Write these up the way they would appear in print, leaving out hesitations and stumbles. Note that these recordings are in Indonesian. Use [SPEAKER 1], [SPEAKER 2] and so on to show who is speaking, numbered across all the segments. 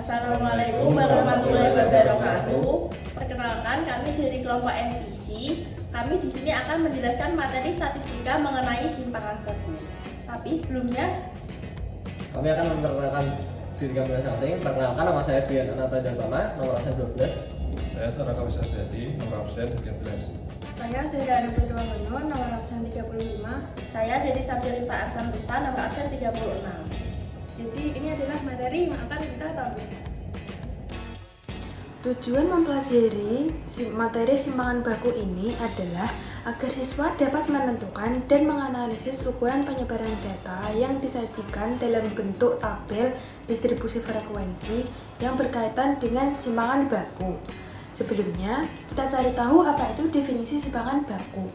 [SPEAKER 1] Assalamualaikum warahmatullahi wabarakatuh. Perkenalkan, kami dari kelompok NPC. Kami di sini akan menjelaskan materi statistika mengenai simpangan baku. Tapi sebelumnya,
[SPEAKER 2] kami akan memperkenalkan diri kami masing-masing. Perkenalkan, nama saya Dian Ananta Jantana, nomor absen 12.
[SPEAKER 3] Saya Saraka Wisajati, nomor absen 13.
[SPEAKER 4] Saya Sedana Purwangono, nomor absen 35.
[SPEAKER 1] saya Siti Sabjarifa Arsan Rusta, nomor absen 36.
[SPEAKER 4] Jadi ini adalah materi yang akan kita tahu. Tujuan mempelajari materi simpangan baku ini adalah agar siswa dapat menentukan dan menganalisis ukuran penyebaran data yang disajikan dalam bentuk tabel distribusi frekuensi yang berkaitan dengan simpangan baku. Sebelumnya, kita cari tahu apa itu definisi simpangan baku.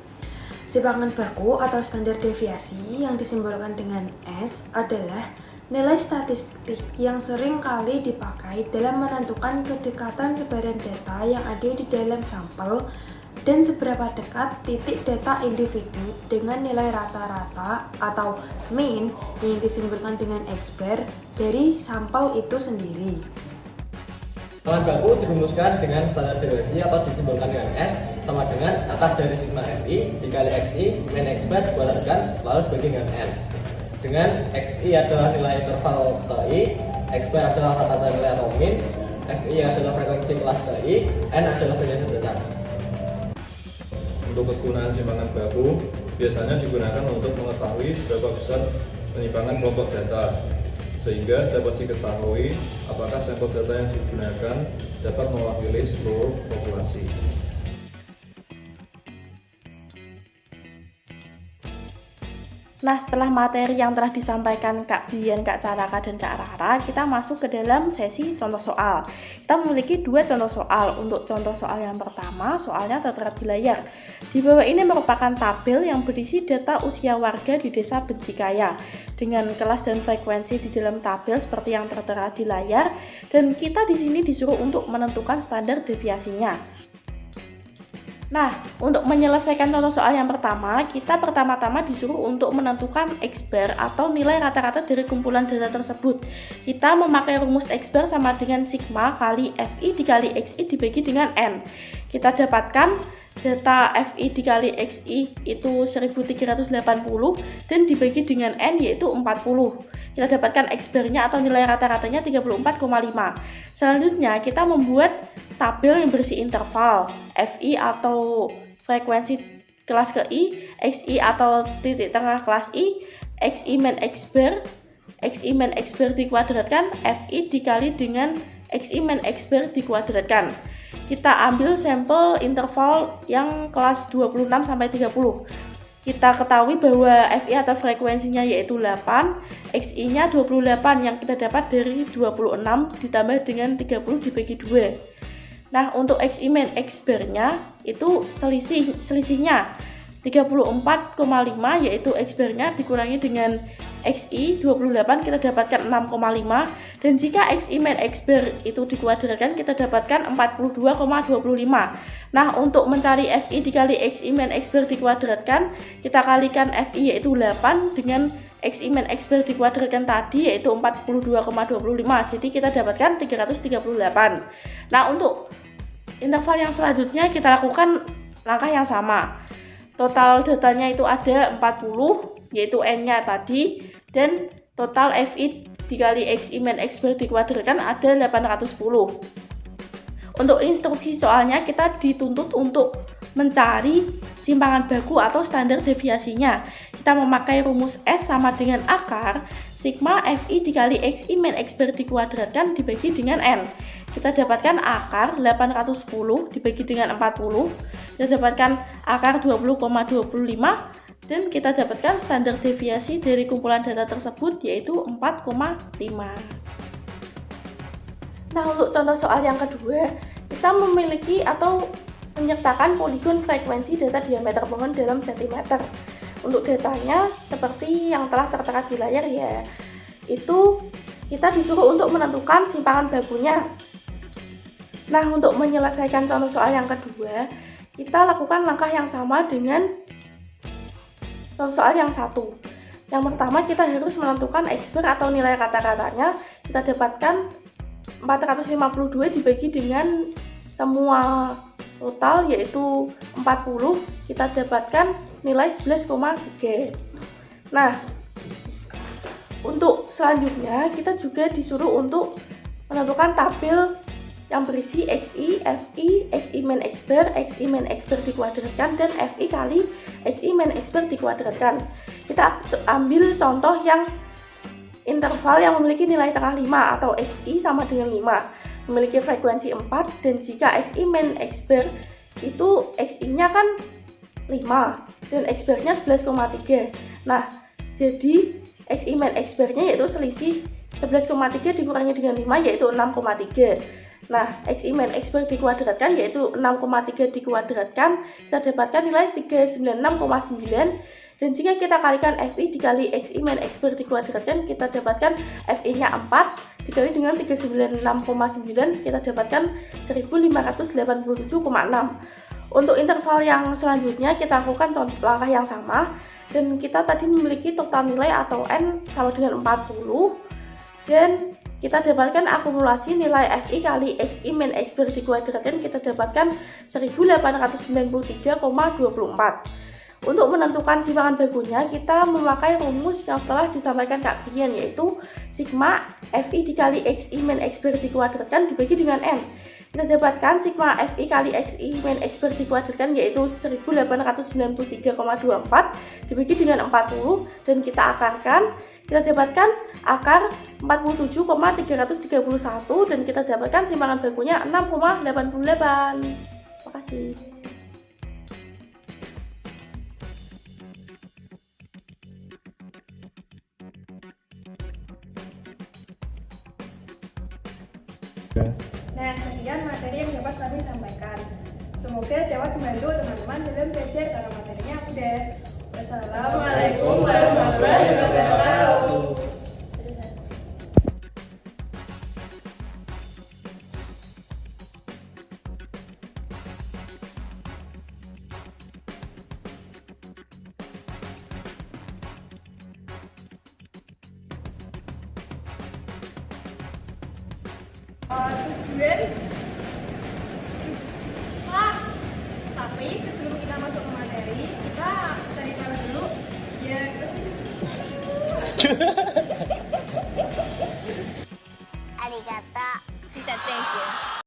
[SPEAKER 4] Simpangan baku atau standar deviasi yang disimbolkan dengan S adalah nilai statistik yang sering kali dipakai dalam menentukan kedekatan sebaran data yang ada di dalam sampel dan seberapa dekat titik data individu dengan nilai rata-rata atau mean yang disimbolkan dengan X bar dari sampel itu sendiri.
[SPEAKER 2] Simpangan baku dirumuskan dengan standar deviasi atau disimbolkan dengan S sama dengan akar dari sigma FI dikali XI min X bar dikuadratkan lalu dibagi dengan N. Dengan XI adalah nilai interval TI, X bar adalah rata-rata nilai atau min, FI adalah frekuensi kelas TI, N adalah bagian jembatan.
[SPEAKER 3] Untuk kegunaan simpangan baku biasanya digunakan untuk mengetahui seberapa besar penyimpangan kelompok data, sehingga dapat diketahui apakah sampel data yang digunakan dapat mewakili seluruh populasi.
[SPEAKER 1] Nah, setelah materi yang telah disampaikan Kak Dian, Kak Caraka, dan Kak Rara, kita masuk ke dalam sesi contoh soal. Kita memiliki dua contoh soal. Untuk contoh soal yang pertama, soalnya tertera di layar. Di bawah ini merupakan tabel yang berisi data usia warga di Desa Bencikaya dengan kelas dan frekuensi di dalam tabel seperti yang tertera di layar, dan kita di sini disuruh untuk menentukan standar deviasinya. Nah, untuk menyelesaikan contoh soal yang pertama, kita pertama-tama disuruh untuk menentukan X bar atau nilai rata-rata dari kumpulan data tersebut. Kita memakai rumus X bar sama dengan sigma kali FI dikali XI dibagi dengan N. Kita dapatkan data FI dikali XI itu 1380 dan dibagi dengan N yaitu 40. Kita dapatkan X bar-nya atau nilai rata-ratanya 34,5. Selanjutnya kita membuat tabel yang berisi interval FI atau frekuensi kelas ke I, XI atau titik tengah kelas I, XI min X bar, XI min X bar dikuadratkan, FI dikali dengan XI min X bar dikuadratkan. Kita ambil sampel interval yang kelas 26 sampai 30. Kita ketahui bahwa FI atau frekuensinya yaitu 8, XI-nya 28 yang kita dapat dari 26 ditambah dengan 30 dibagi 2. Nah, untuk XI min X bar-nya itu selisihnya 34,5 yaitu X bar-nya dikurangi dengan XI 28 kita dapatkan 6,5 dan jika XI min X bar itu dikuadratkan kita dapatkan 42,25. Nah, untuk mencari FI dikali XI min X bar dikuadratkan kita kalikan FI yaitu 8 dengan XI min X bar dikuadratkan tadi yaitu 42,25. Jadi kita dapatkan 338. Nah, untuk interval yang selanjutnya kita lakukan langkah yang sama. Total datanya itu ada 40 yaitu N-nya tadi dan total FI dikali XI min X bar dikuadratkan ada 810. Untuk instruksi soalnya kita dituntut untuk mencari simpangan baku atau standar deviasinya. Kita memakai rumus S sama dengan akar sigma FI dikali XI min X bar dikuadratkan dibagi dengan N. Kita dapatkan akar 810 dibagi dengan 40. Kita dapatkan akar 20,25 dan kita dapatkan standar deviasi dari kumpulan data tersebut yaitu 4,5. Nah, untuk contoh soal yang kedua, kita memiliki atau menyertakan poligon frekuensi data diameter pohon dalam sentimeter. Untuk datanya seperti yang telah tertera di layar ya, itu kita disuruh untuk menentukan simpangan bakunya. Nah, untuk menyelesaikan contoh soal yang kedua, kita lakukan langkah yang sama dengan contoh soal yang satu. Yang pertama kita harus menentukan X bar atau nilai rata-ratanya. Kita dapatkan 452 dibagi dengan semua total yaitu 40, kita dapatkan nilai 11,3. Nah, untuk selanjutnya kita juga disuruh untuk menentukan tabel yang berisi XI, FI, XI min X bar, XI min X bar dikuadratkan, dan FI kali XI min X bar dikuadratkan. Kita ambil contoh yang interval yang memiliki nilai tengah 5 atau XI sama dengan 5, memiliki frekuensi 4, dan jika XI min X bar itu XI-nya kan 5 dan X bar-nya 11,3. Nah, jadi XI min X bar-nya yaitu selisih 11,3 dikurangi dengan 5 yaitu 6,3. Nah, XI min X bar dikuadratkan yaitu 6,3 dikuadratkan, kita dapatkan nilai 396,9. Dan jika kita kalikan FI dikali XI min X bar dikuadratkan, kita dapatkan FI-nya 4 dikali dengan 396,9, kita dapatkan 1587,6. Untuk interval yang selanjutnya kita lakukan langkah yang sama, dan kita tadi memiliki total nilai atau N sama dengan 40, dan kita dapatkan akumulasi nilai FI kali XI min X bar dikuadratkan, kita dapatkan 1893,24. Untuk menentukan simpangan bakunya, kita memakai rumus yang telah disampaikan Kak Brian, yaitu sigma FI dikali XI min X bar dikuadratkan dibagi dengan N. Kita dapatkan sigma FI kali XI min X bar dikuadratkan yaitu 1893,24 dibagi dengan 40, dan kita akarkan. Kita dapatkan akar 47,331, dan kita dapatkan simpangan bakunya 6,88. Terima kasih.
[SPEAKER 4] Nah, sekian materi yang dapat kami sampaikan. Semoga dapat membantu teman-teman dalam belajar karena materinya mudah. Wassalamualaikum warahmatullahi wabarakatuh.
[SPEAKER 5] Tujuan tapi sebelum kita masuk ke materi kita cari tahu dulu ya